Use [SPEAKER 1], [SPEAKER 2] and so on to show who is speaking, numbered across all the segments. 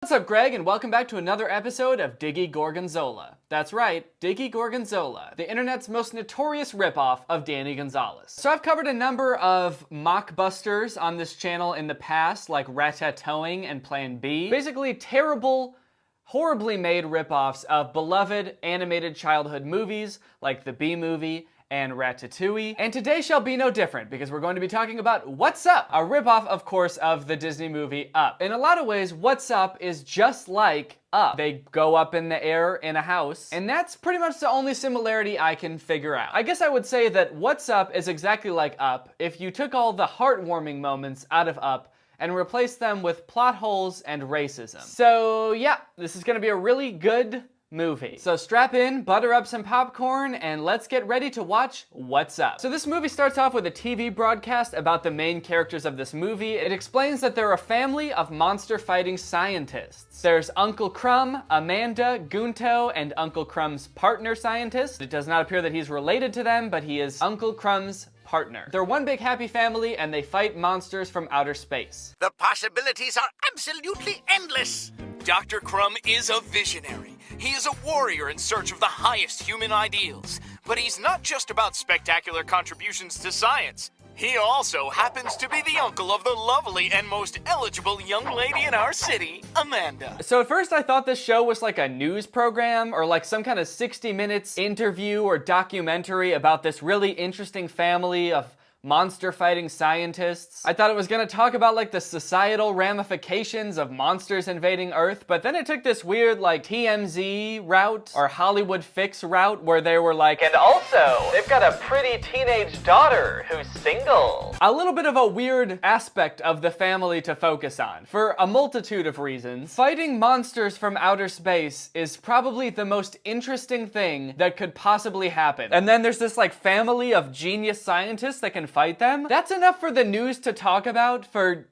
[SPEAKER 1] What's up, Greg, and welcome back to another episode of Diggy Gorgonzola. That's right, Diggy Gorgonzola, the internet's most notorious ripoff of Danny Gonzalez. So I've covered a number of mockbusters on this channel in the past, like Ratatouille and Plan B. Basically terrible, horribly made ripoffs of beloved animated childhood movies like the Bee Movie and Ratatouille. And today shall be no different because we're going to be talking about What's Up, a ripoff, of course, of the Disney movie Up. In a lot of ways, What's Up is just like Up. They go up in the air in a house, and that's pretty much the only similarity I can figure out. I guess I would say that What's Up is exactly like Up if you took all the heartwarming moments out of Up and replaced them with plot holes and racism. So yeah, this is gonna be a really good movie. So strap in, butter up some popcorn, and let's get ready to watch What's Up. So this movie starts off with a TV broadcast about the main characters of this movie. It explains that they're a family of monster-fighting scientists. There's Uncle Crumb, Amanda, Gunto, and Uncle Crumb's partner scientist. It does not appear that he's related to them, but he is Uncle Crumb's partner. They're one big happy family, and they fight monsters from outer space.
[SPEAKER 2] The possibilities are absolutely endless.
[SPEAKER 3] Dr. Crumb is a visionary. He is a warrior in search of the highest human ideals. But he's not just about spectacular contributions to science. He also happens to be the uncle of the lovely and most eligible young lady in our city, Amanda.
[SPEAKER 1] So at first I thought this show was like a news program or like some kind of 60 Minutes interview or documentary about this really interesting family of monster-fighting scientists. I thought it was gonna talk about like the societal ramifications of monsters invading Earth, but then it took this weird like TMZ route or Hollywood Fix route where they were like, and also, they've got a pretty teenage daughter who's single. A little bit of a weird aspect of the family to focus on, for a multitude of reasons. Fighting monsters from outer space is probably the most interesting thing that could possibly happen. And then there's this like family of genius scientists that can fight them. That's enough for the news to talk about for,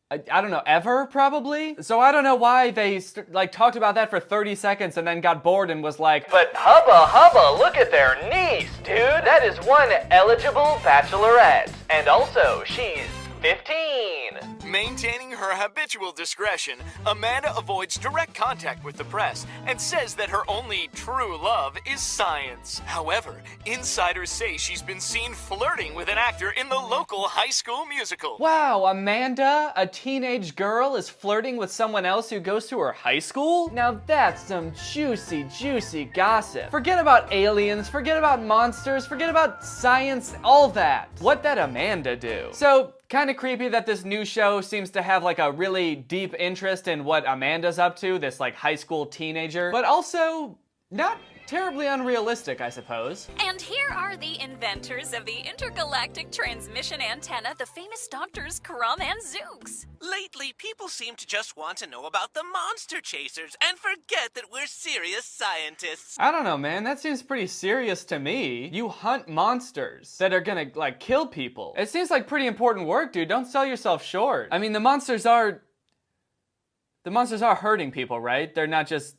[SPEAKER 1] I don't know, ever probably? So I don't know why they talked about that for 30 seconds and then got bored and was like, but hubba, look at their niece, dude. That is one eligible bachelorette. And also, she's 15.
[SPEAKER 3] Maintaining her habitual discretion, Amanda avoids direct contact with the press and says that her only true love is science. However, insiders say she's been seen flirting with an actor in the local high school musical.
[SPEAKER 1] Wow, Amanda, a teenage girl, is flirting with someone else who goes to her high school? Now that's some juicy, juicy gossip. Forget about aliens, forget about monsters, forget about science, all that. What'd that Amanda do? So, kind of creepy that this new show seems to have like a really deep interest in what Amanda's up to, this like high school teenager, but also not terribly unrealistic, I suppose.
[SPEAKER 4] And here are the inventors of the intergalactic transmission antenna, the famous doctors Crumb and Zooks.
[SPEAKER 2] Lately, people seem to just want to know about the monster chasers and forget that we're serious scientists.
[SPEAKER 1] I don't know, man, that seems pretty serious to me. You hunt monsters that are gonna like kill people. It seems like pretty important work, dude. Don't sell yourself short. I mean, the monsters are hurting people, right? They're not just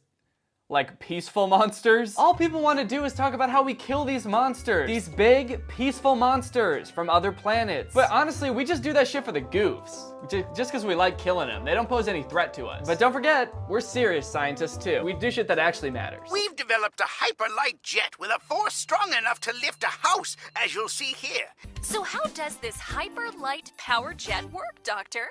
[SPEAKER 1] like peaceful monsters. All people want to do is talk about how we kill these monsters. These big, peaceful monsters from other planets. But honestly, we just do that shit for the goofs. Just because we like killing them. They don't pose any threat to us. But don't forget, we're serious scientists too. We do shit that actually matters.
[SPEAKER 2] We've developed a hyperlight jet with a force strong enough to lift a house, as you'll see here.
[SPEAKER 4] So how does this hyper-light power jet work, Doctor?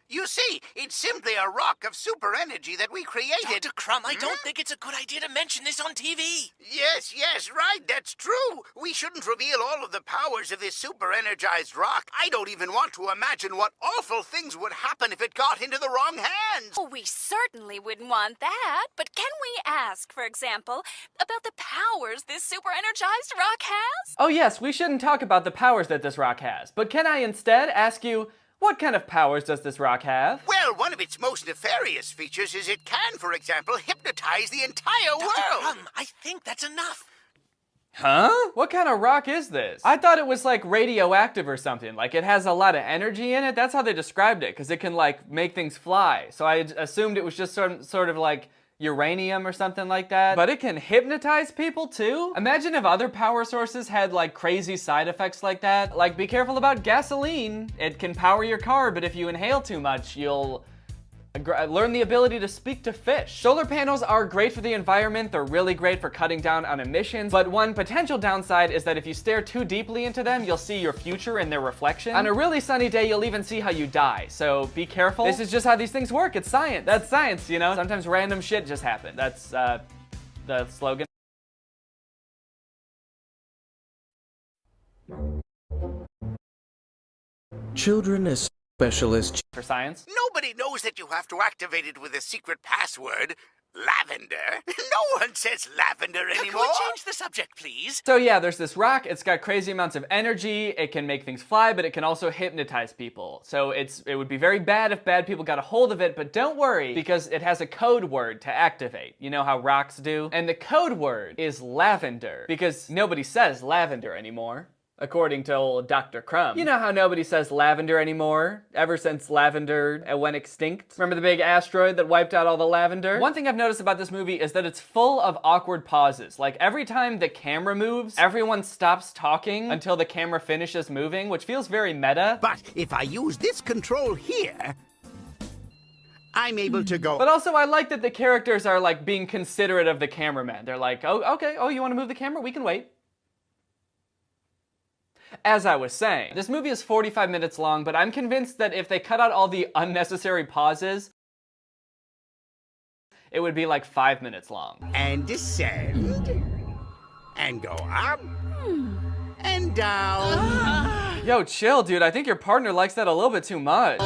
[SPEAKER 2] You see, it's simply a rock of super energy that we created.
[SPEAKER 5] Dr. Crumb, I don't think it's a good idea to mention this on TV.
[SPEAKER 2] Yes, right, that's true. We shouldn't reveal all of the powers of this super energized rock. I don't even want to imagine what awful things would happen if it got into the wrong hands.
[SPEAKER 4] Oh, we certainly wouldn't want that. But can we ask, for example, about the powers this super energized rock has?
[SPEAKER 1] Oh yes, we shouldn't talk about the powers that this rock has. But can I instead ask you, what kind of powers does this rock have?
[SPEAKER 2] Well, one of its most nefarious features is it can, for example, hypnotize the entire
[SPEAKER 5] Dr.
[SPEAKER 2] world.
[SPEAKER 5] Crumb, I think that's enough.
[SPEAKER 1] Huh? What kind of rock is this? I thought it was like radioactive or something. Like it has a lot of energy in it. That's how they described it, because it can like make things fly. So I assumed it was just sort of like uranium or something like that. But it can hypnotize people too? Imagine if other power sources had like crazy side effects like that. Like be careful about gasoline. It can power your car, but if you inhale too much, you'll Learn the ability to speak to fish. Solar panels are great for the environment. They're really great for cutting down on emissions. But one potential downside is that if you stare too deeply into them, you'll see your future in their reflection. On a really sunny day, you'll even see how you die. So be careful. This is just how these things work. It's science. That's science, you know? Sometimes random shit just happens. That's the slogan.
[SPEAKER 6] Children as specialists.
[SPEAKER 1] For science.
[SPEAKER 2] Nobody knows that you have to activate it with a secret password. Lavender? No one says lavender
[SPEAKER 5] Can
[SPEAKER 2] anymore.
[SPEAKER 5] we change the subject, please?
[SPEAKER 1] So yeah, there's this rock. It's got crazy amounts of energy. It can make things fly, but it can also hypnotize people. So it would be very bad if bad people got a hold of it, but don't worry because it has a code word to activate. You know how rocks do? And the code word is lavender because nobody says lavender anymore. According to old Dr. Crumb. You know how nobody says lavender anymore, ever since lavender went extinct? Remember the big asteroid that wiped out all the lavender? One thing I've noticed about this movie is that it's full of awkward pauses. Like every time the camera moves, everyone stops talking until the camera finishes moving, which feels very meta.
[SPEAKER 2] But if I use this control here, I'm able to go.
[SPEAKER 1] But also I like that the characters are like being considerate of the cameraman. They're like, oh, okay, oh, you want to move the camera? We can wait. As I was saying, this movie is 45 minutes long, but I'm convinced that if they cut out all the unnecessary pauses, it would be like 5 minutes long.
[SPEAKER 2] And descend. And go up. And down.
[SPEAKER 1] Yo, chill, dude. I think your partner likes that a little bit too much.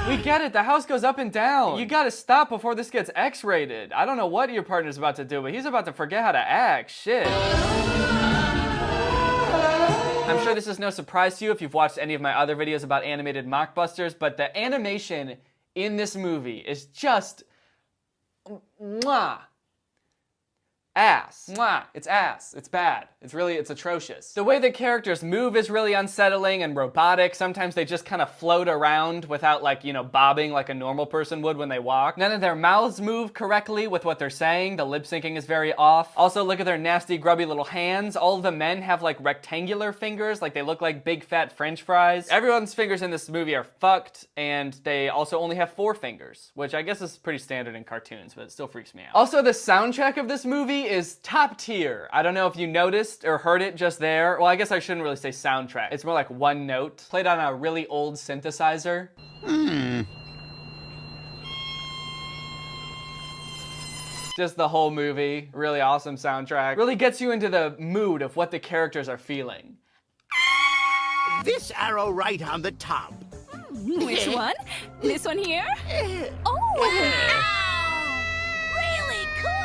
[SPEAKER 1] We get it. The house goes up and down. You gotta stop before this gets X-rated. I don't know what your partner's about to do, but he's about to forget how to act. Shit. I'm sure this is no surprise to you if you've watched any of my other videos about animated mockbusters, but the animation in this movie is just mwah. Ass. Mwah. It's ass. It's bad. It's atrocious. The way the characters move is really unsettling and robotic. Sometimes they just kind of float around without like, you know, bobbing like a normal person would when they walk. None of their mouths move correctly with what they're saying. The lip syncing is very off. Also, look at their nasty, grubby little hands. All of the men have like rectangular fingers, like they look like big fat French fries. Everyone's fingers in this movie are fucked, and they also only have 4 fingers, which I guess is pretty standard in cartoons, but it still freaks me out. Also, the soundtrack of this movie is top tier. I don't know if you noticed or heard it just there. Well, I guess I shouldn't really say soundtrack. It's more like one note, played on a really old synthesizer. Just the whole movie, really awesome soundtrack. Really gets you into the mood of what the characters are feeling.
[SPEAKER 2] This arrow right on the top.
[SPEAKER 4] Which one? This one here? Oh, wow! Really cool!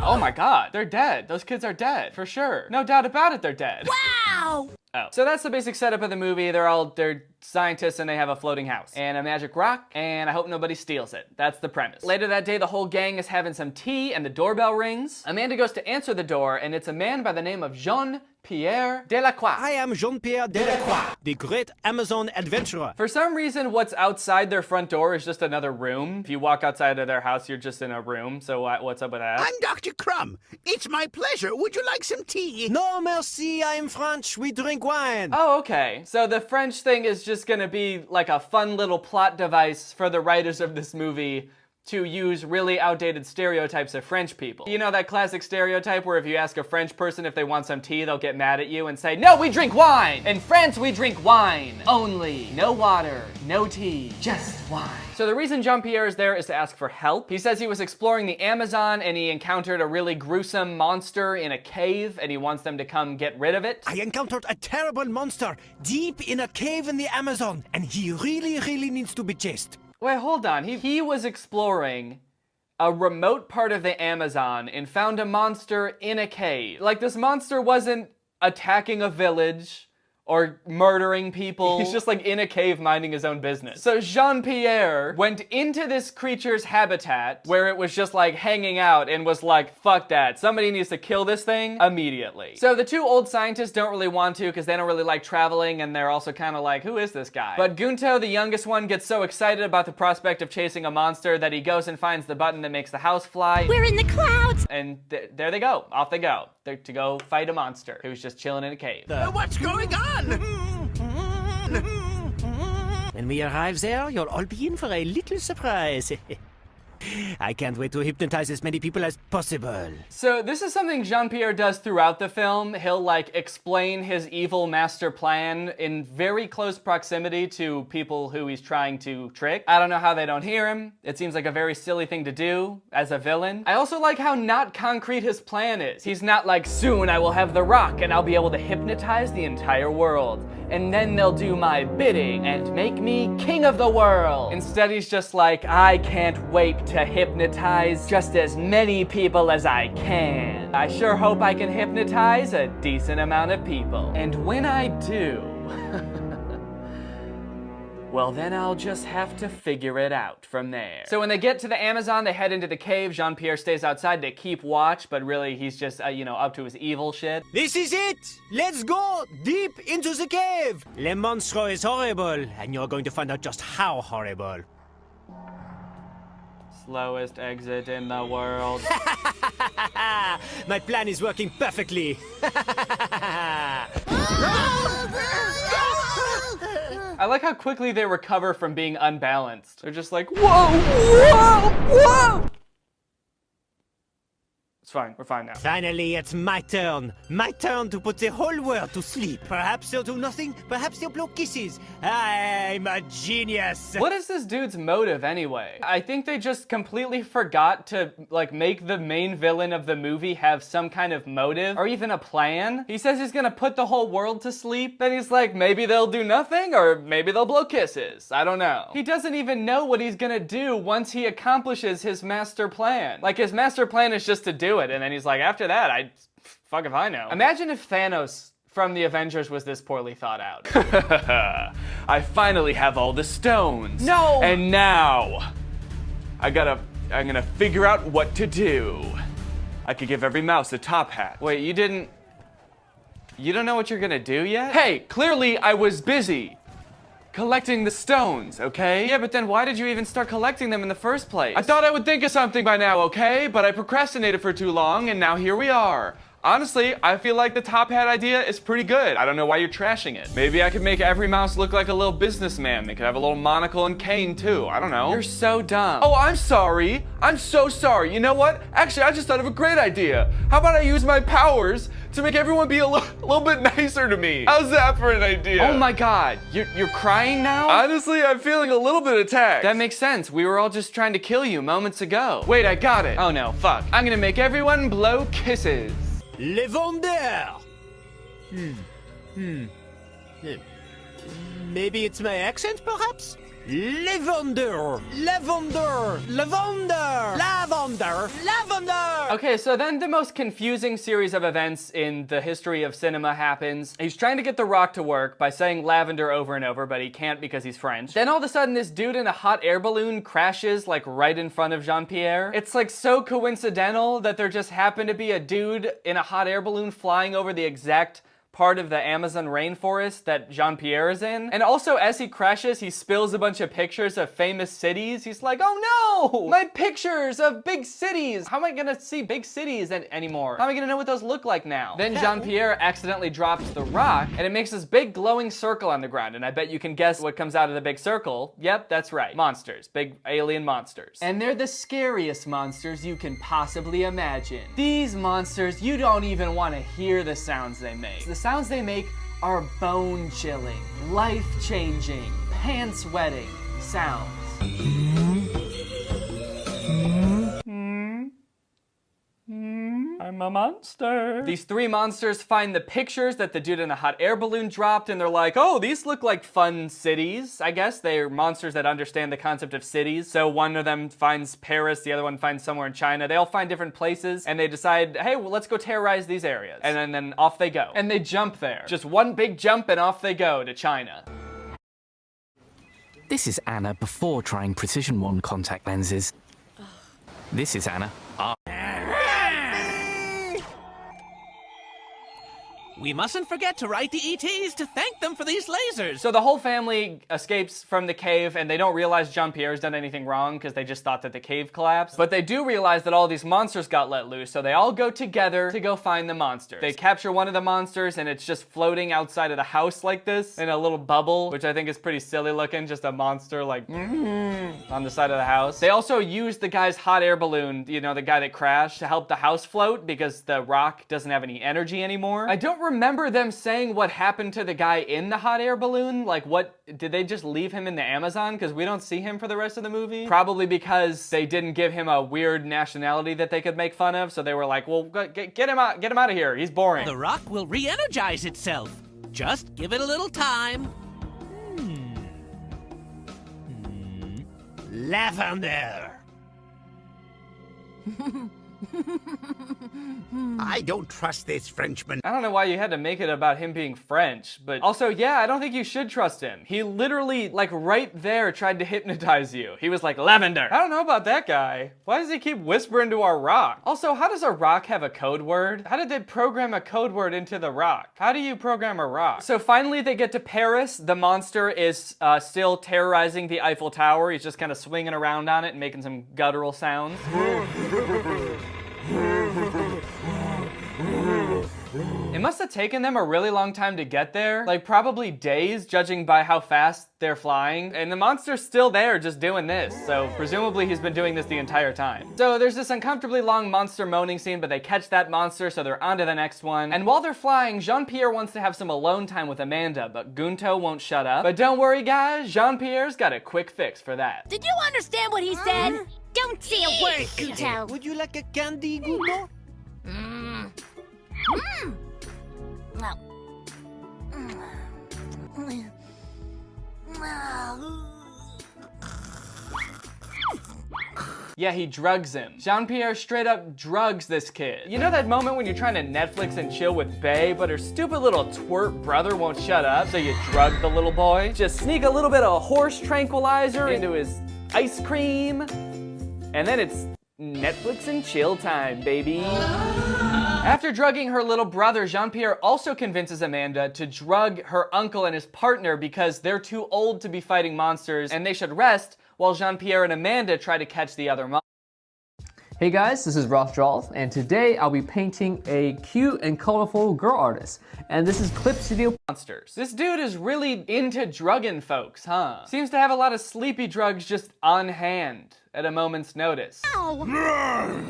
[SPEAKER 1] Oh my god, they're dead. Those kids are dead, for sure. No doubt about it, they're dead.
[SPEAKER 4] Wow!
[SPEAKER 1] Oh. So that's the basic setup of the movie. They're scientists and they have a floating house and a magic rock, and I hope nobody steals it. That's the premise. Later that day, the whole gang is having some tea and the doorbell rings. Amanda goes to answer the door, and it's a man by the name of Jean-Pierre Delacroix.
[SPEAKER 7] I am Jean-Pierre Delacroix, the great Amazon adventurer.
[SPEAKER 1] For some reason, what's outside their front door is just another room. If you walk outside of their house, you're just in a room. So what's up with that?
[SPEAKER 2] I'm Dr. Crumb. It's my pleasure. Would you like some tea?
[SPEAKER 7] No, merci, I am French. We drink wine.
[SPEAKER 1] Oh, okay. So the French thing is just gonna be like a fun little plot device for the writers of this movie to use really outdated stereotypes of French people. You know that classic stereotype where if you ask a French person if they want some tea, they'll get mad at you and say, "No, we drink wine! In France, we drink wine only. No water, no tea, just wine." So the reason Jean-Pierre is there is to ask for help. He says he was exploring the Amazon and he encountered a really gruesome monster in a cave and he wants them to come get rid of it.
[SPEAKER 7] I encountered a terrible monster deep in a cave in the Amazon, and he really needs to be chased.
[SPEAKER 1] Wait, hold on. He was exploring a remote part of the Amazon and found a monster in a cave. Like, this monster wasn't attacking a village or murdering people. He's just like in a cave minding his own business. So Jean-Pierre went into this creature's habitat where it was just like hanging out and was like, fuck that. Somebody needs to kill this thing immediately. So the 2 old scientists don't really want to because they don't really like traveling, and they're also kind of like, who is this guy? But Gunto, the youngest one, gets so excited about the prospect of chasing a monster that he goes and finds the button that makes the house fly.
[SPEAKER 4] We're in the clouds!
[SPEAKER 1] And there they go. Off they go. They're to go fight a monster who's just chilling in a cave.
[SPEAKER 2] What's going on?
[SPEAKER 7] And When we arrive there, you'll all be in for a little surprise. I can't wait to hypnotize as many people as possible.
[SPEAKER 1] So this is something Jean-Pierre does throughout the film. He'll like explain his evil master plan in very close proximity to people who he's trying to trick. I don't know how they don't hear him. It seems like a very silly thing to do as a villain. I also like how not concrete his plan is. He's not like, soon I will have the rock and I'll be able to hypnotize the entire world. And then they'll do my bidding and make me king of the world. Instead, he's just like, I can't wait to hypnotize just as many people as I can. I sure hope I can hypnotize a decent amount of people. And when I do, well, then I'll just have to figure it out from there. So when they get to the Amazon, they head into the cave. Jean-Pierre stays outside to keep watch, but really he's just, up to his evil shit.
[SPEAKER 7] This is it! Let's go deep into the cave! Le monstro is horrible, and you're going to find out just how horrible.
[SPEAKER 1] Slowest exit in the world.
[SPEAKER 7] My plan is working perfectly.
[SPEAKER 1] I like how quickly they recover from being unbalanced. They're just like, whoa, whoa, whoa! It's fine, we're fine now.
[SPEAKER 7] Finally, it's my turn. My turn to put the whole world to sleep. Perhaps they'll do nothing, perhaps they'll blow kisses. I'm a genius.
[SPEAKER 1] What is this dude's motive anyway? I think they just completely forgot to make the main villain of the movie have some kind of motive or even a plan. He says he's gonna put the whole world to sleep, then he's like, maybe they'll do nothing or maybe they'll blow kisses. I don't know. He doesn't even know what he's gonna do once he accomplishes his master plan. Like, his master plan is just to do it, and then he's like, after that, fuck if I know. Imagine if Thanos from the Avengers was this poorly thought out. I finally have all the stones. No! And now, I'm gonna figure out what to do. I could give every mouse a top hat. Wait, you don't know what you're gonna do yet? Hey, clearly I was busy collecting the stones, okay? Yeah, but then why did you even start collecting them in the first place? I thought I would think of something by now, okay? But I procrastinated for too long, and now here we are. Honestly, I feel like the top hat idea is pretty good. I don't know why you're trashing it. Maybe I could make every mouse look like a little businessman. They could have a little monocle and cane too. I don't know. You're so dumb. Oh, I'm sorry. I'm so sorry. You know what? Actually, I just thought of a great idea. How about I use my powers to make everyone be a little bit nicer to me? How's that for an idea? Oh my God, you're crying now? Honestly, I'm feeling a little bit attacked. That makes sense. We were all just trying to kill you moments ago. Wait, I got it. Oh no, fuck. I'm gonna make everyone blow kisses.
[SPEAKER 7] Le vendeur! Maybe it's my accent, perhaps? Le vendeur! Lavender! Lavender! Lavender! Lavender!
[SPEAKER 1] Okay, so then the most confusing series of events in the history of cinema happens. He's trying to get the rock to work by saying lavender over and over, but he can't because he's French. Then all of a sudden this dude in a hot air balloon crashes like right in front of Jean-Pierre. It's like so coincidental that there just happened to be a dude in a hot air balloon flying over the exact part of the Amazon rainforest that Jean-Pierre is in. And also, as he crashes, he spills a bunch of pictures of famous cities. He's like, oh no! My pictures of big cities! How am I gonna see big cities anymore? How am I gonna know what those look like now? Then Jean-Pierre accidentally drops the rock, and it makes this big glowing circle on the ground, and I bet you can guess what comes out of the big circle. Yep, that's right. Monsters. Big alien monsters. And they're the scariest monsters you can possibly imagine. These monsters, you don't even want to hear the sounds they make. The sounds they make are bone-chilling, life-changing, pants-wetting sounds. I'm a monster. These three monsters find the pictures that the dude in the hot air balloon dropped, and they're like, oh, these look like fun cities. I guess they're monsters that understand the concept of cities. So one of them finds Paris, the other one finds somewhere in China. They all find different places, and they decide, hey, well, let's go terrorize these areas. And then off they go. And they jump there. Just one big jump, and off they go to China.
[SPEAKER 8] This is Anna before trying Precision 1 contact lenses. This is Anna.
[SPEAKER 5] We mustn't forget to write the ETs to thank them for these lasers.
[SPEAKER 1] So the whole family escapes from the cave, and they don't realize Jean-Pierre's done anything wrong because they just thought that the cave collapsed. But they do realize that all these monsters got let loose, so they all go together to go find the monsters. They capture one of the monsters, and it's just floating outside of the house like this in a little bubble, which I think is pretty silly looking, just a monster like on the side of the house. They also use the guy's hot air balloon, you know, the guy that crashed, to help the house float because the rock doesn't have any energy anymore. I don't remember them saying what happened to the guy in the hot air balloon. Like, what, did they just leave him in the Amazon? Because we don't see him for the rest of the movie. Probably because they didn't give him a weird nationality that they could make fun of, so they were like, well, get him out of here. He's boring.
[SPEAKER 5] The rock will re-energize itself. Just give it a little time. Lavender.
[SPEAKER 2] I don't trust this Frenchman.
[SPEAKER 1] I don't know why you had to make it about him being French, but also, yeah, I don't think you should trust him. He literally, like, right there tried to hypnotize you. He was like, lavender. I don't know about that guy. Why does he keep whispering to our rock? Also, how does a rock have a code word? How did they program a code word into the rock? How do you program a rock? So finally they get to Paris. The monster is still terrorizing the Eiffel Tower. He's just kind of swinging around on it and making some guttural sounds. It must have taken them a really long time to get there, like probably days, judging by how fast they're flying. And the monster's still there just doing this, so presumably he's been doing this the entire time. So there's this uncomfortably long monster moaning scene, but they catch that monster, so they're on to the next one. And while they're flying, Jean-Pierre wants to have some alone time with Amanda, but Gunto won't shut up. But don't worry guys, Jean-Pierre's got a quick fix for that.
[SPEAKER 9] Did you understand what he said? Don't say a word, Gunto.
[SPEAKER 7] Would you like a candy, Guto?
[SPEAKER 1] Yeah, he drugs him. Jean-Pierre straight up drugs this kid. You know that moment when you're trying to Netflix and chill with Bae, but her stupid little twerp brother won't shut up, so you drug the little boy? Just sneak a little bit of horse tranquilizer into his ice cream, and then it's Netflix and chill time, baby. After drugging her little brother, Jean-Pierre also convinces Amanda to drug her uncle and his partner because they're too old to be fighting monsters and they should rest while Jean-Pierre and Amanda try to catch the other monsters.
[SPEAKER 10] Hey guys, this is Ross Jolf, and today I'll be painting a cute and colorful girl artist. And this is Clip Studio
[SPEAKER 1] Monsters. This dude is really into drugging folks, huh? Seems to have a lot of sleepy drugs just on hand at a moment's notice.
[SPEAKER 9] Oh no!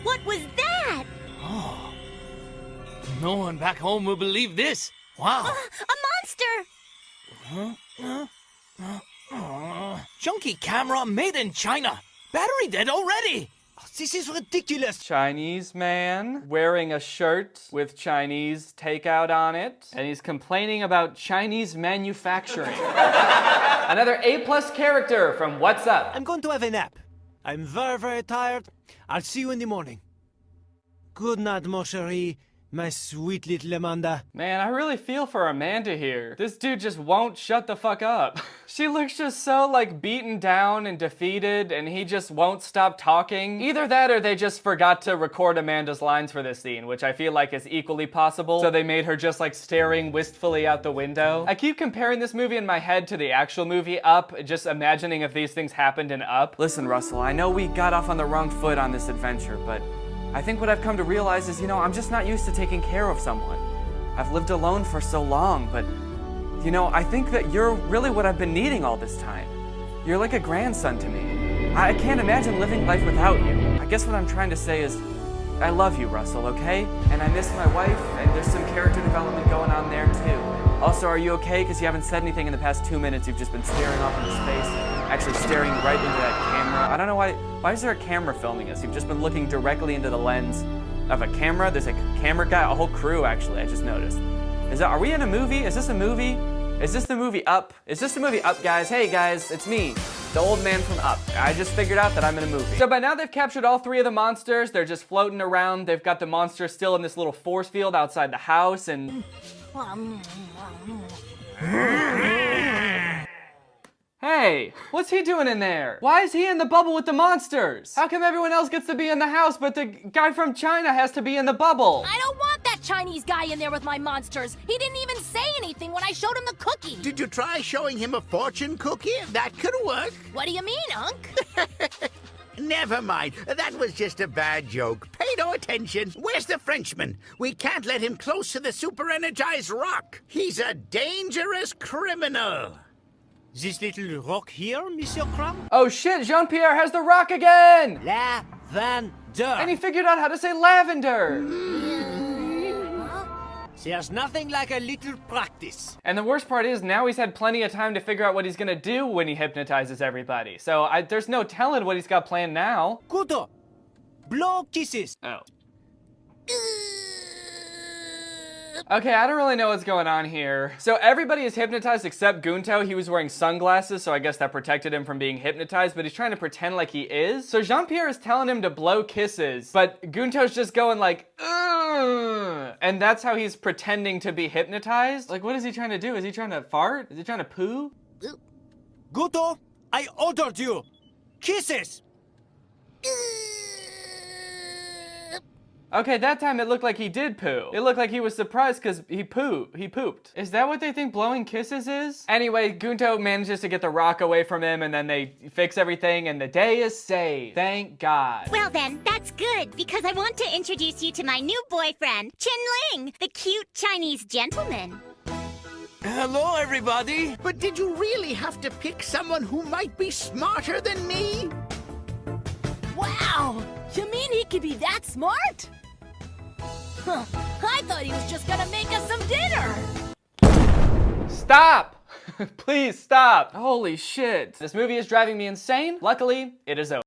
[SPEAKER 9] What was that?
[SPEAKER 3] Oh. No one back home will believe this. Wow.
[SPEAKER 9] A monster!
[SPEAKER 3] Junky camera made in China. Battery dead already.
[SPEAKER 7] Oh, this is ridiculous.
[SPEAKER 1] Chinese man wearing a shirt with Chinese takeout on it, and he's complaining about Chinese manufacturing. Another A+ character from What's Up.
[SPEAKER 7] I'm going to have a nap. I'm very, very tired. I'll see you in the morning. Good night, mon chéri, my sweet little Amanda.
[SPEAKER 1] Man, I really feel for Amanda here. This dude just won't shut the fuck up. She looks just so like beaten down and defeated, and he just won't stop talking. Either that or they just forgot to record Amanda's lines for this scene, which I feel like is equally possible. So they made her just like staring wistfully out the window. I keep comparing this movie in my head to the actual movie Up, just imagining if these things happened in Up. Listen, Russell, I know we got off on the wrong foot on this adventure, but I think what I've come to realize is, I'm just not used to taking care of someone. I've lived alone for so long, but, I think that you're really what I've been needing all this time. You're like a grandson to me. I can't imagine living life without you. I guess what I'm trying to say is, I love you, Russell, okay? And I miss my wife, and there's some character development going on there, too. Also, are you okay? Because you haven't said anything in the past 2 minutes. You've just been staring off into space, actually staring right into that camera. I don't know why is there a camera filming us? You've just been looking directly into the lens of a camera. There's a camera guy, a whole crew, actually, I just noticed. Are we in a movie? Is this a movie? Is this the movie Up? Is this the movie Up, guys? Hey, guys, it's me, the old man from Up. I just figured out that I'm in a movie. So by now they've captured all 3 of the monsters. They're just floating around. They've got the monster still in this little force field outside the house, and Hey, what's he doing in there? Why is he in the bubble with the monsters? How come everyone else gets to be in the house, but the guy from China has to be in the bubble?
[SPEAKER 9] I don't want that Chinese guy in there with my monsters. He didn't even say anything when I showed him the cookie.
[SPEAKER 2] Did you try showing him a fortune cookie? That could work.
[SPEAKER 9] What do you mean, Unc?
[SPEAKER 2] Never mind. That was just a bad joke. Pay no attention. Where's the Frenchman? We can't let him close to the super-energized rock. He's a dangerous criminal.
[SPEAKER 7] This little rock here, Monsieur Crumb?
[SPEAKER 1] Oh shit, Jean-Pierre has the rock again!
[SPEAKER 7] Lavender.
[SPEAKER 1] And he figured out how to say lavender!
[SPEAKER 7] There's nothing like a little practice.
[SPEAKER 1] And the worst part is, now he's had plenty of time to figure out what he's gonna do when he hypnotizes everybody. So there's no telling what he's got planned now.
[SPEAKER 7] Guto, blow kisses.
[SPEAKER 1] Oh. Okay, I don't really know what's going on here. So everybody is hypnotized except Gunto. He was wearing sunglasses, so I guess that protected him from being hypnotized, but he's trying to pretend like he is. So Jean-Pierre is telling him to blow kisses, but Gunto's just going like, ugh, and that's how he's pretending to be hypnotized? Like, what is he trying to do? Is he trying to fart? Is he trying to poo?
[SPEAKER 7] Guto, I ordered you. Kisses.
[SPEAKER 1] Okay, that time it looked like he did poo. It looked like he was surprised because he pooped. Is that what they think blowing kisses is? Anyway, Gunto manages to get the rock away from him and then they fix everything and the day is saved. Thank God.
[SPEAKER 9] Well then, that's good, because I want to introduce you to my new boyfriend, Chin Ling, the cute Chinese gentleman.
[SPEAKER 3] Hello, everybody.
[SPEAKER 2] But did you really have to pick someone who might be smarter than me?
[SPEAKER 9] Wow! You mean he could be that smart? Huh. I thought he was just gonna make us some dinner!
[SPEAKER 1] Stop! Please stop. Holy shit. This movie is driving me insane. Luckily, it is over.